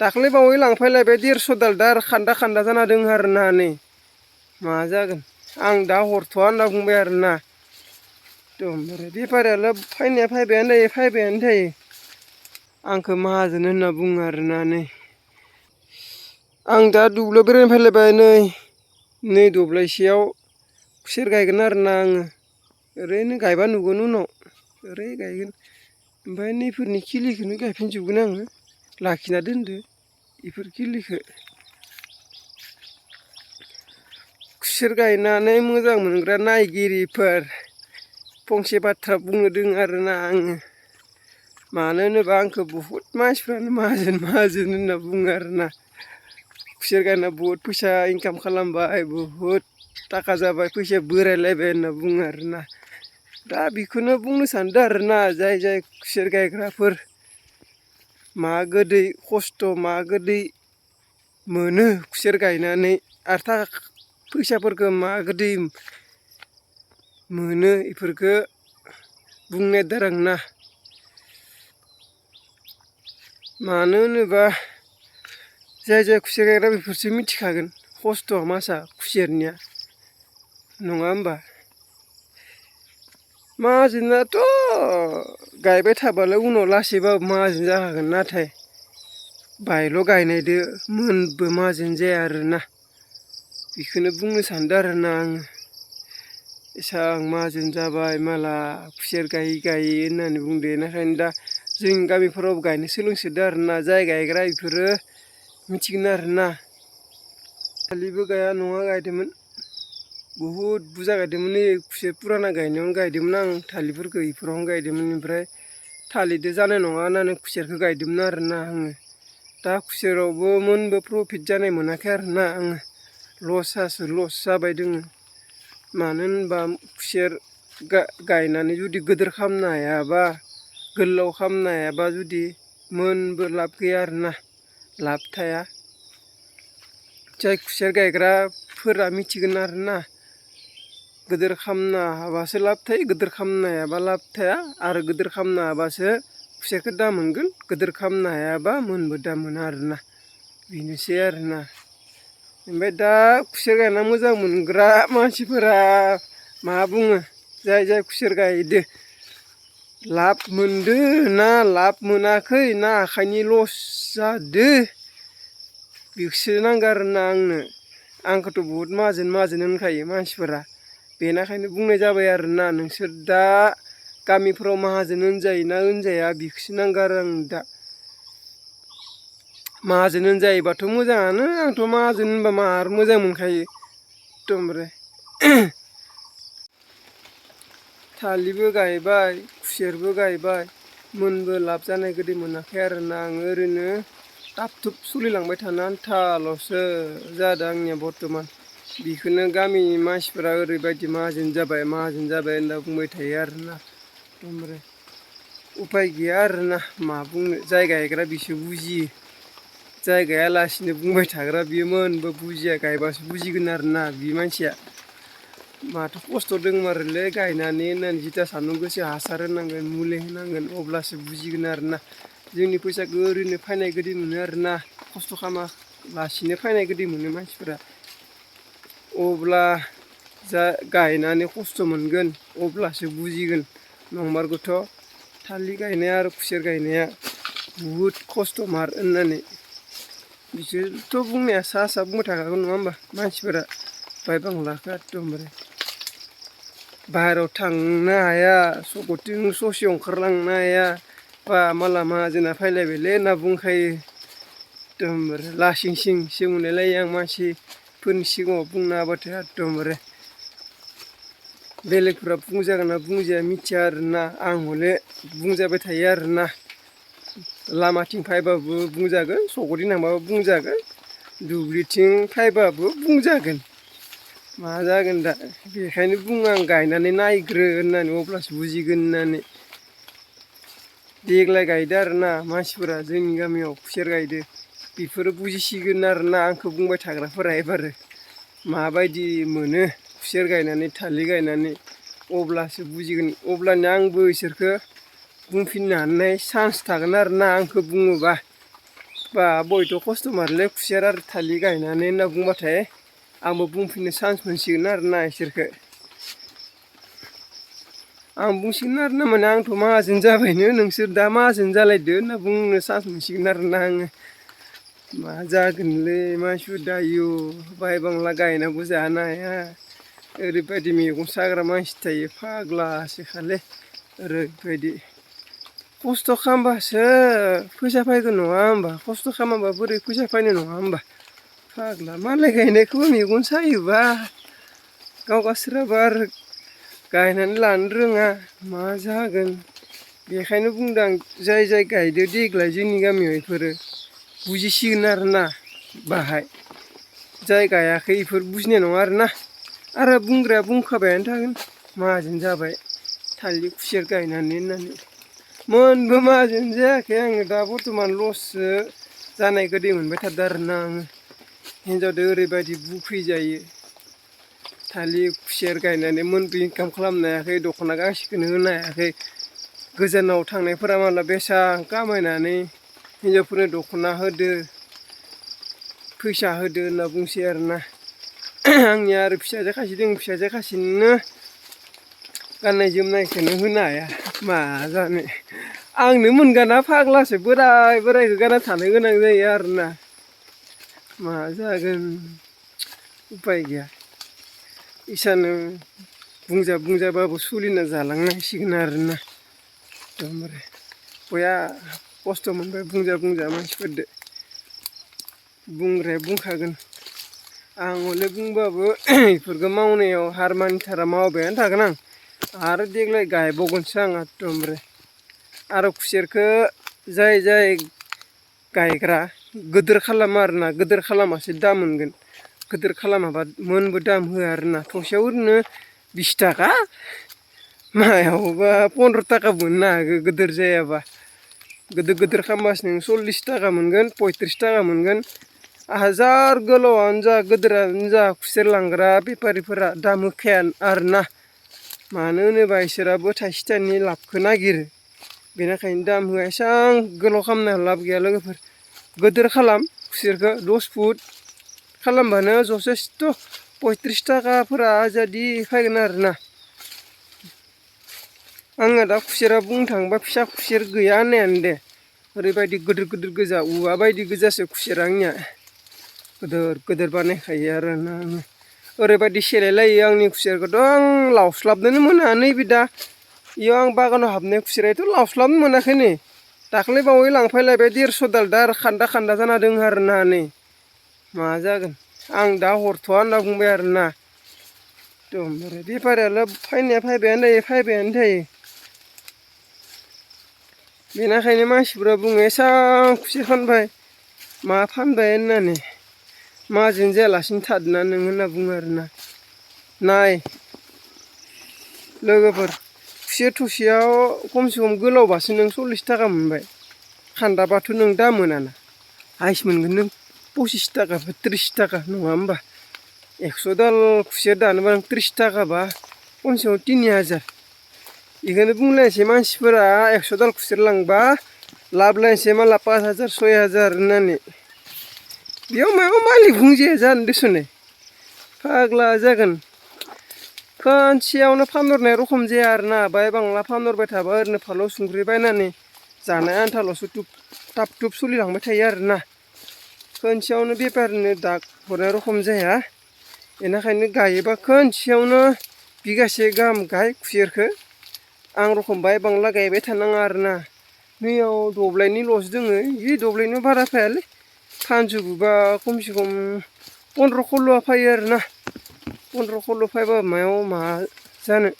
दाख्लै बावै लांफैलायबाय 150 दाल दा खान्दा जाना दङ आरोना नै मा जागोन आं दा हरथ'आ होनना बुंबाय आरोना एकदमबारे बेफारियालाय फैनाया फैबायानो थायो आंखौ माहाजोन होनना बुङो आरोना नै आं दा दुब्लियाव बेरायनो फैलायबाय नै दब्लायसेयाव खुसेर गायगोन आरोना आङो ओरैनो गायबा नुगोन उनाव ओरै गायगोन ओमफ्राय नैफोरनि खिलिखौनो गायफिनजोबगोन आङो लाखिना दोनदो बेफोर खिलिखौ खुसेर गायनानै मोजां मोनग्रा नायगिरिफोर फंसे बाथ्रा बुंनो दों आरोना आङो मानो होनोबा आंखौ बहुद मानसिफ्रानो माहाजोन होनना बुङो आरोना खुसेर गायना बहुद फैसा इनकाम खालामबाय बहुद थाखा जाबाय फैसाया बोरायलायबाय होनना बुङो आरोना दा बेखौनो बुंनो सानदों आरोना जाय खुसेर गायग्राफोर मा गोदै खस्थ' मा गोदै मोनो खुसेर गायनानै आरो फैसाफोरखौ मा गोदै मोनो बेफोरखौ बुंनायदों आरोना मानो होनोबा जाय खुसेर गायग्रा बेफोरसो मिथिखागोन खस्थ' मासा खुसेरनिया नङा होमबा माहाजोनाथ' गायबाय थाबालाय उनाव लासैबाबो माहाजोन जाखागोन नाथाय बायल' गायनायदो मोनबो माहाजोन जाया आरोना बेखौनो बुंनो सानदों आरोना आङो एसां माहाजोन जाबाय माला खुसेर गायै होननानै बुंदो ओंखायनो दा जोंनि गामिफोराव गायनो सोलोंसोदों आरोना जाय गायग्रा बेफोरो मिथिगोन आरोना दाखालिबो गाया नङा गायदोंमोन बहुद बुरजा गायदोंमोन नै खुसेर फुराना गायनायावनो गायदोंमोन आं थालिरफोरखौ बेफोरावनो गायदोंमोन ओमफ्राय थालिरजों जानाय नङा होननानै खुसेरखौ गायदोंमोन आरोना आङो दा खुसेरावबो मोनबो प्रफिट जानाय मोनाखै आरोना आङो लस जाबाय दोङो मानो होनबा खुसेर गायनानै जुदि गिदिर खालामनो हायाबा गोलाव खालामनो हायाबा जुदि मोनबो लाब गैया आरोना लाब थाया जाय खुसेर गायग्राफोरा मिथिगोन आरोना गिदिर खालामनो हाबासो लाब थायो गिदिर खालामनो हायाबा लाब थाया आरो गिदिर खालामनो हाबासो खुसेरखौ दाम मोनगोन गिदिर खालामनो हायाबा मोनबो दाम मोना आरोना बेनोसै आरोना ओमफ्राय दा खुसेर गायना मोजां मोनग्रा मानसिफोरा मा बुङो जाय खुसेर गायदो लाब मोनदो ना लाब मोनाखै ना आखाइनि लस जादो बेखौसो नांगौ आरोना आंखौथ' बहुद माहाजोन होनखायो मानसिफोरा बेनिखायनो बुंनाय जाबाय आरोना नोंसोर दा गामिफोराव माहाजोन होनजायोना होनजाया बेखौसो नांगौ आरो आं दा माहाजोन होनजायोबाथ' मोजाङानो आंथ' माहाजोन होनबा मार मोजां मोनखायो एकदमबारे थालिरबो गायबाय खुसेरबो गायबाय मोनबो लाब जानाय गोदै मोनाखै आरोना आङो ओरैनो थाब थुब सोलिलांबाय थानो आन्थाल'सो जादों आंनिया बर्थमान बेखौनो गामिनि मानसिफोरा ओरैबायदि माहाजोन जाबाय होनना बुंबाय थायो आरोना एकदमबारे उफाय गैया आरोना मा बुंनो जाय गायग्रा बिसो बुजियो जाय गायालासिनो बुंबाय थाग्रा बियो मोनबो बुजिया गायबासो बुजिगोन आरोना बे मानसिया माथो खस्थ' दंमारोलै गायनानै होननानै जिथिया सान्दुं गोसा हासार होनांगोन मुलि होनांगोन अब्लासो बुजिगोन आरोना जोंनि फैसाखौ ओरैनो फैनाय गोदै मोनो आरोना खस्थ' खालामालासिनो फैनाय गोदै मोनो मानसिफोरा अब्ला जा गायनानै खस्थ' मोनगोन अब्लासो बुजिगोन नंमारगौथ' थालिर गायनाया आरो खुसेर गायनाया बुहुद खस्थ'मार होननानै बिसोरथ' बुंनाया सा बुंबाय थाखागोन नङा होमबा मानसिफोरा बाय बांलाखौ एकदमबारे बाहेरायाव थांनो हाया सकथिं ससेयाव ओंखारलांनो हाया बा माला माहाजोना फैलायबायलै होनना बुंखायो एकदमबारे लासिं सिंसो मोनलायलायो आं मानसिफोरनि सिगाङाव बुंना होबाथाय एकदमबारे बेलेगफोरा बुंजागोन ना बुंजाया मिथिया आरोना आं हले बुंजाबाय थायो आरोना लामाथिं फैबाबो बुंजागोन सकथिं थांबाबो बुंजागोन दुब्लिथिं फैबाबो बुंजागोन मा जागोन दा बेखायनो बुङो आं गायनानै नायग्रो होननानै अब्लासो बुजिगोन होननानै देग्लाय गायदो आरोना मानसिफोरा जोंनि गामियाव खुसेर गायदो बेफोरो बुजिसिगोन आरोना आंखौ बुंबाय थाग्राफोरा एबारो माबायदि मोनो खुसेर गायनानै थालिर गायनानै अब्लासो बुजिगोन अब्लानो आंबो इसोरखौ बुंफिननो हानाय चान्स थागोन आरोना आंखौ बुङोबा बा बयथ' खस्थ' मारलै खुसेर आरो थालिर गायनानै होनना बुंबाथाय आंबो बुंफिननो चान्स मोनसिगोन आरोना इसोरखो आं बुंसिगोन आरोना माने आंथ' माहाजोन जाबायनो नोंसोर दा माहाजोन जालायदो होनना बुंनो चान्स मोनसिगोन आरोना आङो मा जागोनलै मानसिफोर दायो बाय बांला गायनाबो जानो हाया ओरैबायदि मैगं साग्रा मानसि थायो फाग्लासोखालै ओरैबायदि खस्थ' खालामबासो फैसा फैगोन नङा होमबा खस्थ' खालामाबा बोरै फैसा फैनाय नङा होमबा फाग्ला मालाय गायनायखौबो मेगन सायोबा गाव गावसोराबो आरो गायनानै लानो रोङा मा जागोन बेखायनो बुंदों आं जाय जाय गायदो देग्लाय जोंनि गामियाव इफोरो बुजिसिगोन आरोना बाहाय जाय गायाखै इफोर बुजिनाय नङा आरोना आरो बुंग्राया बुंखाबायानो थागोन माहाजोन जाबाय थालिर खुसेर गायनानै होननानै मोनबो माहाजोन जायाखै आङो दा बर्थमान लससो जानाय गोदै मोनबाय थादों आरोना आङो हिनजावजों ओरैबायदि बुफैजायो थालिर खुसेर गायनानै मोनबो इनकाम खालामनो हायाखै दख'ना गांसेखौनो होनो हायाखै गोजानाव थांनायफोरा माला बेसेबां खामायनानै हिनजावफोरनो दख'ना होदो फैसा होदो होनना बुंसै आरोना आंनिया आरो फिसाजो खासे दं फिसाजो खासेनो गाननाय जोमनायखौनो होनो हाया मा जानो आंनो मोनगाना फाग्लासो बोराय बोरायखौ गानना थानो गोनां जायो आरोना मा जागोन उफाय गैया इसानो बुंजाबाबो सोलिना जालांनांसिगोन आरोना एकदमबारे बया खस्थ' मोनबाय बुंजा मानसिफोरदो बुंग्राया बुंखागोन आं हले बुंबाबो इफोरखौ मावनायाव हार मानिथारा मावबायानो थागोन आं आरो देग्लाय गायबावगोनसो आं एकदमबारे आरो खुसेरखौ जाय जाय गायग्रा गोदोर खालामो आरोना गोदोर खालामबासो दाम मोनगोन गोदोर खालामाबा मोनबो दाम होआ आरोना थसेयाव ओरैनो 20 थाखा मायावबा 15 थाखा मोननो हागौ गोदोर जायाबा गोदोर खालामबासो नों 40 थाखा मोनगोन 35 थाखा मोनगोन हाजार गोलावानो जा गोदोरानो जा खुसेर लांग्रा बेफारिफोरा दाम होखाया आरोना मानो होनोबा इसोराबो थाइसे थाइनै लाबखौ नागिरो बेनिखायनो दाम होआ एसेबां गोलाव खालामनो लाब गैया लोगोफोर गोदोर खालाम खुसेरखौ 10 फुट खालामबानो जथेस्थ' 35 थाखाफोरा आजादि फैगोन आरोना आङो दा खुसेरा बुंनो थाङोबा फिसा खुसेर गैया होननायानो दे ओरैबायदि गिदिर गोजा औवा बायदि गोजासो खुसेरा आंनिया गिदिर बानायखायो आरोना आङो ओरैबायदि सेलायलायो आंनि खुसेरखौथ' आं लावस्लाबनोनो मोना नैबे दा इयाव आं बागानाव हाबनाय खुसेराथ' लावस्लाबनो मोनाखै नै दाख्लै बावै लांफैलायबाय 150 दाल दा आरो खान्दा जाना दङ आरोना नै मा जागोन आं दा हरथ'आ होनना बुंबाय आरोना एकदमबारे बेफारियालाय फैनाया फैबायानो थायो बेनिखायनो मानसिफ्रा बुङो एसां खुसेर फानबाय मा फानबाय होननानै माहाजोन जायालासिनो थादोना नों होनना बुङो आरोना नाय लोगोफोर खुसेर थसेयाव खमसे खम गोलावबासो नों 40 थाखा मोनबाय खान्दाबाथ' नों दा मोनाना हाइस मोनगोन नों 25 थाखा 30 थाखा नङा होमबा 100 दाल खुसेर दानोबा नों 30 थाखाबा खनसेयाव 3000 बेखौनो बुंलायनोसै मानसिफोरा 100 दाल खुसेर लांबा लाब लायनोसै माला 5000 6000 होननानै बेयाव मायाव मालिक बुंजाया जानो दसुनै फाग्ला जागोन खनसेयावनो फानहरनाय रखम जाया आरोना बाय बांला फानहरबाय थाबा ओरैनो फानलु संख्रि बायनानै जानाय आन्थाल'सो थाब थुब सोलिलांबाय थायो आरोना खनसेयावनो बेफारिनो दाग हरनाय रखम जाया बेनिखायनो गायोबा खनसेयावनो बिगासे गाहाम गाय खुसेरखौ आं रखम बाय बांला गायबाय थानाङा आरोना नैयाव दब्लायनैल'सो दोङो बे दब्लायनियाव बारा फायालै फानजोबोबा खमसे खम 15-16 फैयो आरोना 15-16 फैबा मायाव मा जानो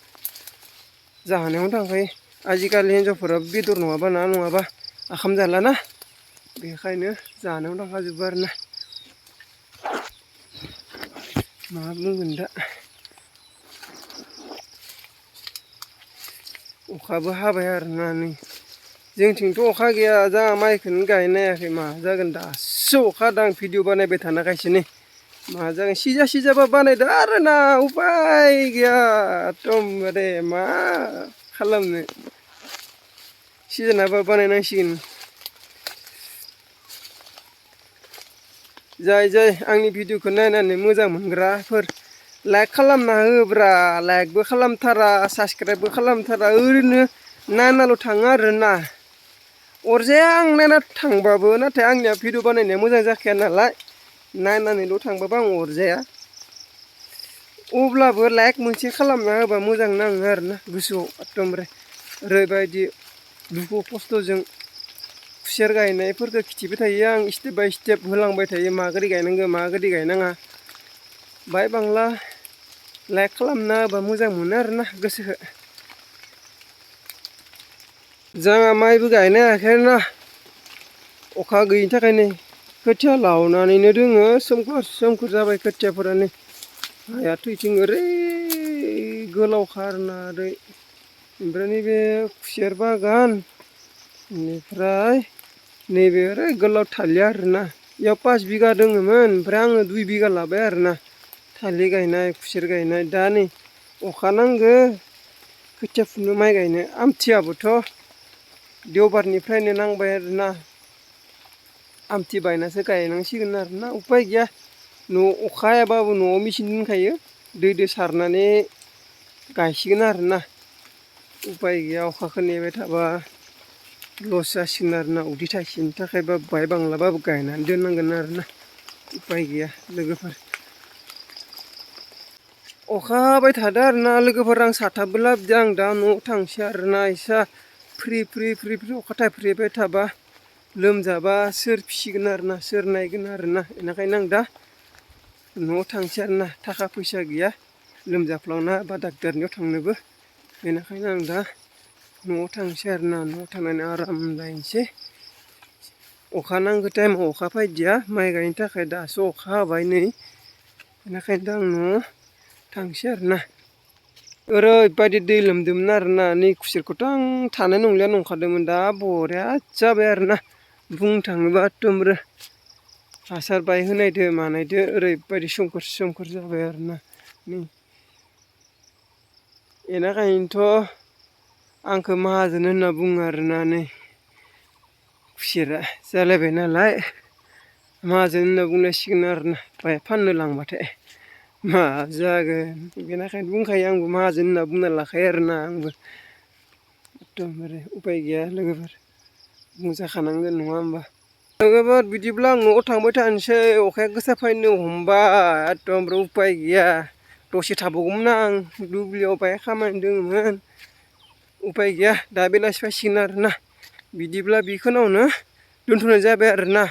जानायावनो थांखायो आजिखालि हिनजावफोरा बेदर नङाबा ना नङाबा ओंखाम जालाना बेखायनो जानायावनो थांखाजोबो आरोना मा बुंगोन दा अखाबो हाबाय आरोना नै जोंथिंथ' अखा गैया जोंहा माइखौनो गायनो हायाखै मा जागोन दासो अखा हादों आं भिडिअ बानायबाय थानायखायसो नै मा जागोन सिजा बानायदो आरोना उपाय गैया एकदमबारे मा खालामनो सिजेनाबा बानायनांसिगोन जाय आंनि भिडिअखौ नायनानै मोजां मोनग्राफोर लाइक खालामना होब्रा लाइकबो खालामथारा साबस्क्राइबबो खालामथारा ओरैनो नायनाल' थाङो आरोना अरजाया आं नायना थांबाबो नाथाय आंनिया भिडिअ बानायनाया मोजां जाखाया नालाय नायनानैल' थांबाबो आं अरजाया अब्लाबो लाइक मोनसे खालामना होबा मोजां नाङो आरोना गोसोआव एकदमबारे ओरैबायदि दुखु खस्थ'जों खुसेर गायनायफोरखौ खिथिबाय थायो आं स्टेप बाय स्टेप होलांबाय थायो माबोरै गायनांगौ माबोरै गायनाङा बाय बांला लाइक खालामना होबा मोजां मोनो आरोना गोसोखौ जोंहा माइबो गायनो हायाखै आरोना अखा गैयिनि थाखायनो खोथिया लावनानैनो दोङो सोमखोर जाबाय खोथियाफोरानो हायाथ' इथिं ओरै गोलावखा आरोना ओरै ओमफ्राय नैबे खुसेर बागान बेनिफ्राय नैबे ओरै गोलाव थालिया आरोना बेयाव 5 बिगा दङमोन ओमफ्राय आङो 2 बिगा लाबाय आरोना थालिर गायनाय खुसेर गायनाय दा नै अखा नांगौ खोथिया फुनो माइ गायनो आमथियाबोथ' देवबारनिफ्रायनो नांबाय आरोना आमथि बायनासो गायनांसिगोन आरोना उपाय गैया अखा हायाबाबो न'आव मेचिन दोनखायो दैजों सारनानै गायसिगोन आरोना उपाय गैया अखाखौ नेबाय थाबा लस जासिगोन आरोना उदै थाइसेनि थाखायबा बाय बांलाबाबो गायनानै दोननांगोन आरोना उपाय गैया लोगोफोर अखा हाबाय थादों आरोना लोगोफोर आं साथाबो लाबोदों आं दा न'आव थांसै आरोना इसा फ्रि अखा थाइफ्रिबाय थाबा लोमजाबा सोर फिसिगोन आरोना सोर नायगोन आरोना बेनिखायनो आं दा न'आव थांसै आरोना थाखा फैसा गैया लोमजाफ्लांना बा डाक्टारनियाव थांनोबो बेनिखायनो आं दा न'आव थांसै आरोना न'आव थांनानै आराम जाहैनोसै अखा नांगौ टाइमाव अखा फैदिया माइ गायनो थाखाय दासो अखा हाबाय नै बेनिखायनो दा आं न'आव थांसै आरोना ओरैबायदि दै लोमदोंमोन आरोना नै खुसेरखौथ' आं थानाय नंलिया नंखादोंमोन दा बरिया जाबाय आरोना बुंनो थाङोबा एकदमबारे हासार बाय होनायदो मानायदो ओरैबायदि सोमखोर जाबाय आरोना नै बेनिखायनोथ' आंखौ माहाजोन होनना बुङो आरोना नै खुसेरा जालायबाय नालाय माहाजोन होनना बुंनांसिगोन आरोना बाय फाननो लांबाथाय मा जागोन बेनिखायनो बुंखायो आंबो माहाजोन होनना बुंना लाखायो आरोना आंबो एकदमबारे उपाय गैया लोगोफोर बुंजाखानांगोन नङा होमबा लोगोफोर बिदिब्ला आं न'आव थांबाय थानोसै अखाया गोसा फैनो हमबाय एकदमबारे उपाय गैया दसे थाबावगौमोन आं दुब्लियाव बाय खामानि दङमोन उपाय गैया दा बेलासि फैसिगोन आरोना बिदिब्ला बेखिनियावनो दोनथ'नाय जाबाय आरोना